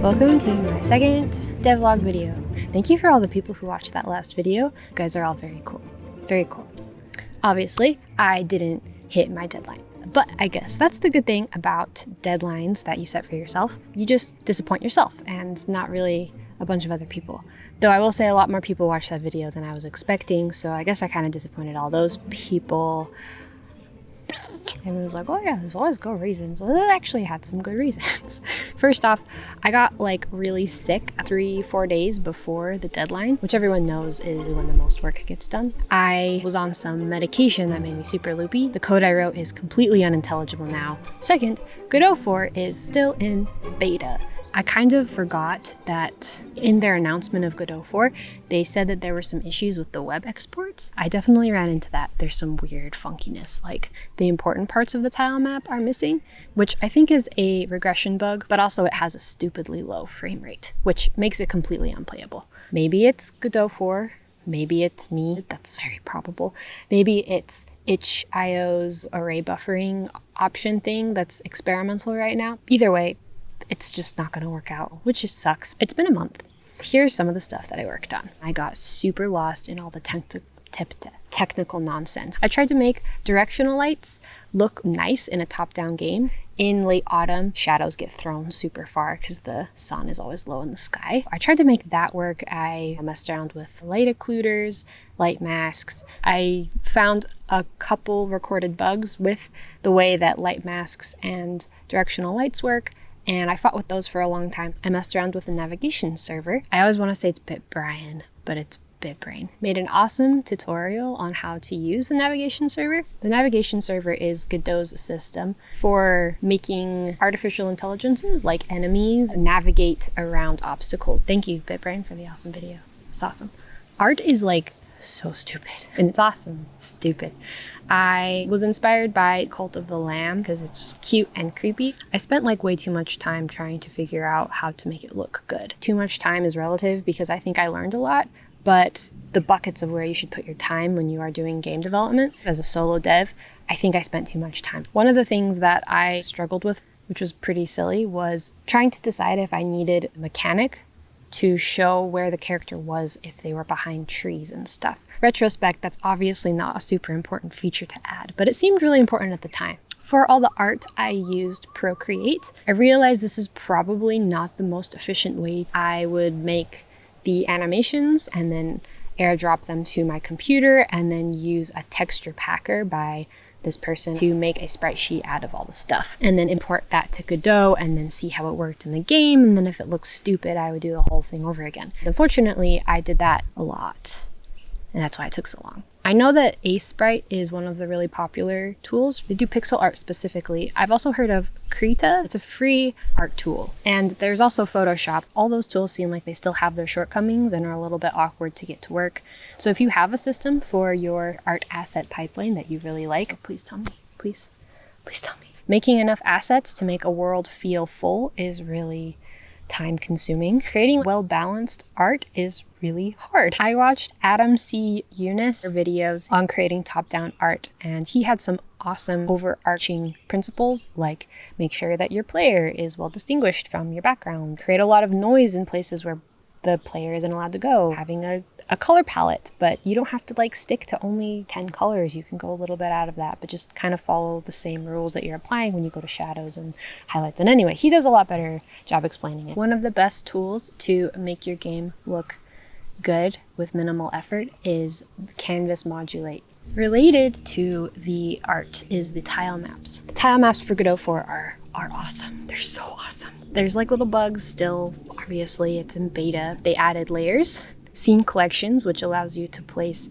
Welcome to my second devlog video. Thank you for all the people who watched that last video. You guys are all very cool. Very cool. Obviously, I didn't hit my deadline. But I guess that's the good thing about deadlines that you set for yourself. You just disappoint yourself and not really a bunch of other people. Though I will say a lot more people watched that video than I was expecting, so I guess I kind of disappointed all those people. Everyone was like, oh yeah, there's always good reasons. Well, it actually had some good reasons. First off, I got like really sick 3-4 days before the deadline, which everyone knows is when the most work gets done. I was on some medication that made me super loopy. The code I wrote is completely unintelligible now. Second, Godot 4 is still in beta. I kind of forgot that in their announcement of Godot 4, they said that there were some issues with the web exports. I definitely ran into that. There's some weird funkiness, like the important parts of the Tilemap are missing, which I think is a regression bug, but also it has a stupidly low frame rate, which makes it completely unplayable. Maybe it's Godot 4, maybe it's me, that's very probable. Maybe it's itch.io's array buffering option thing that's experimental right now. Either way, it's just not going to work out, which just sucks. It's been a month. Here's some of the stuff that I worked on. I got super lost in all the technical nonsense. I tried to make directional lights look nice in a top-down game. In late autumn, shadows get thrown super far because the sun is always low in the sky. I tried to make that work. I messed around with light occluders, light masks. I found a couple recorded bugs with the way that light masks and directional lights work, and I fought with those for a long time. I messed around with the navigation server. I always want to say it's BitBrian, but it's BitBrain. Made an awesome tutorial on how to use the navigation server. The navigation server is Godot's system for making artificial intelligences like enemies navigate around obstacles. Thank you, BitBrain, for the awesome video. It's awesome. Art is like so stupid, and it's awesome. It's stupid. I was inspired by Cult of the Lamb because it's cute and creepy. I spent like way too much time trying to figure out how to make it look good. Too much time is relative because I think I learned a lot, but the buckets of where you should put your time when you are doing game development as a solo dev, I think I spent too much time. One of the things that I struggled with, which was pretty silly, was trying to decide if I needed a mechanic to show where the character was if they were behind trees and stuff. Retrospect, that's obviously not a super important feature to add, but it seemed really important at the time. For all the art I used Procreate, I realized this is probably not the most efficient way. I would make the animations and then airdrop them to my computer and then use a texture packer by this person to make a sprite sheet out of all the stuff and then import that to Godot and then see how it worked in the game, and then if it looks stupid I would do the whole thing over again. Unfortunately, I did that a lot, and that's why it took so long. I know that Sprite is one of the really popular tools. They do pixel art specifically. I've also heard of Krita. It's a free art tool. And there's also Photoshop. All those tools seem like they still have their shortcomings and are a little bit awkward to get to work. So if you have a system for your art asset pipeline that you really like, please tell me. Please tell me. Making enough assets to make a world feel full is really time-consuming. Creating well-balanced art is really hard. I watched Adam C. Eunice videos on creating top-down art, and he had some awesome overarching principles, like make sure that your player is well distinguished from your background, create a lot of noise in places where the player isn't allowed to go, having a color palette, but you don't have to like stick to only 10 colors. You can go a little bit out of that, but just kind of follow the same rules that you're applying when you go to shadows and highlights. And anyway, he does a lot better job explaining it. One of the best tools to make your game look good with minimal effort is canvas modulate. Related to the art is the tile maps. The tile maps for Godot 4 are awesome. They're so awesome. There's like little bugs still, obviously it's in beta. They added layers, scene collections, which allows you to place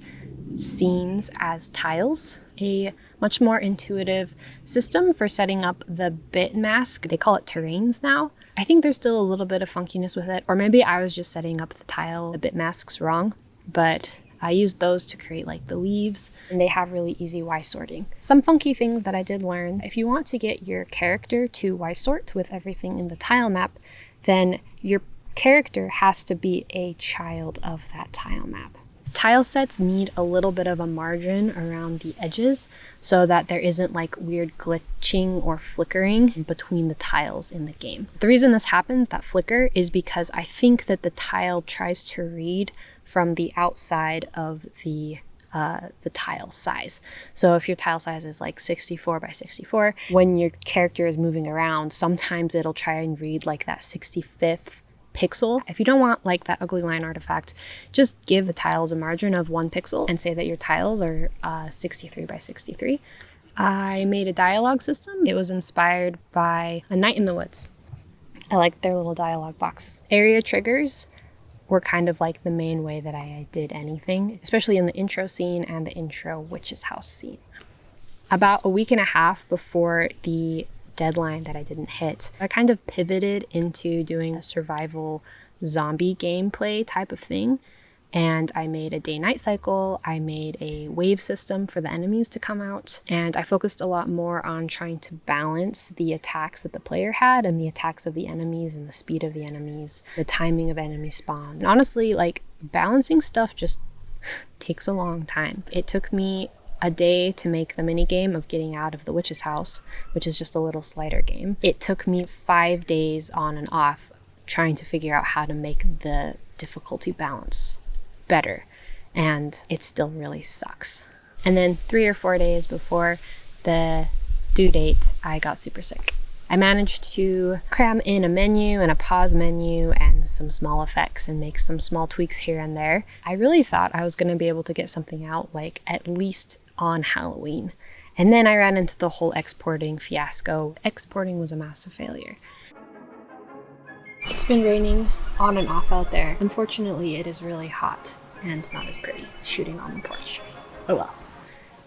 scenes as tiles, a much more intuitive system for setting up the bit mask. They call it terrains now. I think there's still a little bit of funkiness with it, or maybe I was just setting up the bit masks wrong, but I used those to create like the leaves, and they have really easy Y sorting. Some funky things that I did learn: if you want to get your character to Y sort with everything in the tile map, then your character has to be a child of that tile map. Tile sets need a little bit of a margin around the edges so that there isn't like weird glitching or flickering between the tiles in the game. The reason this happens, that flicker, is because I think that the tile tries to read from the outside of the tile size. So if your tile size is like 64 by 64, when your character is moving around, sometimes it'll try and read like that 65th pixel. If you don't want like that ugly line artifact, just give the tiles a margin of 1 pixel and say that your tiles are 63 by 63. I made a dialogue system. It was inspired by A Night in the Woods. I like their little dialogue box. Area triggers were kind of like the main way that I did anything, especially in the intro scene and the intro witch's house scene. About a week and a half before the deadline that I didn't hit, I kind of pivoted into doing a survival zombie gameplay type of thing. And I made a day-night cycle, I made a wave system for the enemies to come out, and I focused a lot more on trying to balance the attacks that the player had and the attacks of the enemies and the speed of the enemies, the timing of enemy spawn. And honestly, like, balancing stuff just takes a long time. It took me a day to make the mini game of getting out of the witch's house, which is just a little slider game. It took me 5 days on and off trying to figure out how to make the difficulty balance better, and it still really sucks. And then 3 or 4 days before the due date, I got super sick. I managed to cram in a menu and a pause menu and some small effects and make some small tweaks here and there. I really thought I was going to be able to get something out like at least on Halloween. And then I ran into the whole exporting fiasco. Exporting was a massive failure. It's been raining on and off out there. Unfortunately, it is really hot and not as pretty shooting on the porch. Oh well.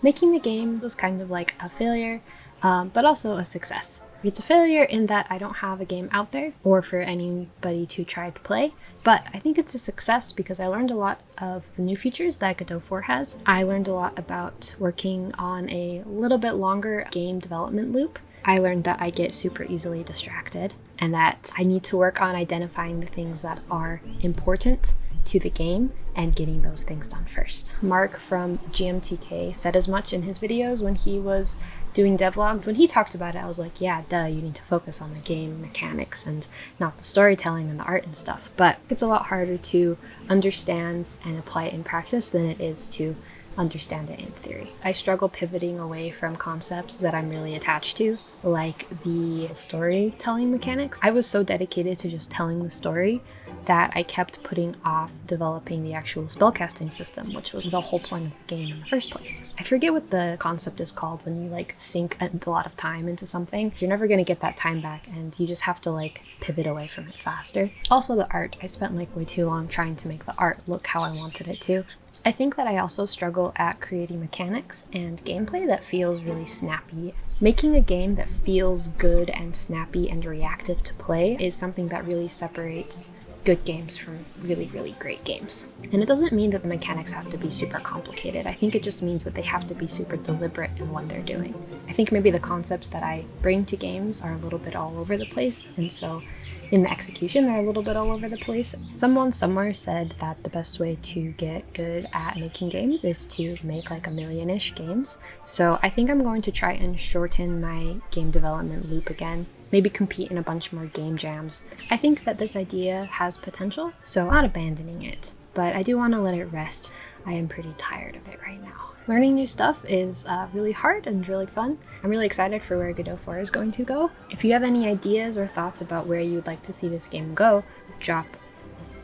Making the game was kind of like a failure, but also a success. It's a failure in that I don't have a game out there or for anybody to try to play, but I think it's a success because I learned a lot of the new features that Godot 4 has. I learned a lot about working on a little bit longer game development loop. I learned that I get super easily distracted and that I need to work on identifying the things that are important to the game and getting those things done first. Mark from GMTK said as much in his videos when he was doing devlogs. When he talked about it, I was like, yeah, duh, you need to focus on the game mechanics and not the storytelling and the art and stuff. But it's a lot harder to understand and apply it in practice than it is to understand it in theory. I struggle pivoting away from concepts that I'm really attached to, like the storytelling mechanics. I was so dedicated to just telling the story that I kept putting off developing the actual spellcasting system, which was the whole point of the game in the first place. I forget what the concept is called when you like sink a lot of time into something. You're never going to get that time back and you just have to like pivot away from it faster. Also the art. I spent like way too long trying to make the art look how I wanted it to. I think that I also struggle at creating mechanics and gameplay that feels really snappy. Making a game that feels good and snappy and reactive to play is something that really separates good games from really, really great games. And it doesn't mean that the mechanics have to be super complicated. I think it just means that they have to be super deliberate in what they're doing. I think maybe the concepts that I bring to games are a little bit all over the place, and so in the execution, they're a little bit all over the place. Someone somewhere said that the best way to get good at making games is to make like 1 million-ish games. So I think I'm going to try and shorten my game development loop again, maybe compete in a bunch more game jams. I think that this idea has potential, so I'm not abandoning it, but I do want to let it rest. I am pretty tired of it right now. Learning new stuff is really hard and really fun. I'm really excited for where Godot 4 is going to go. If you have any ideas or thoughts about where you'd like to see this game go, drop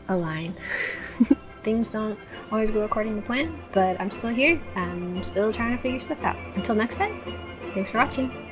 a line. Things don't always go according to plan, but I'm still here. I'm still trying to figure stuff out. Until next time, thanks for watching.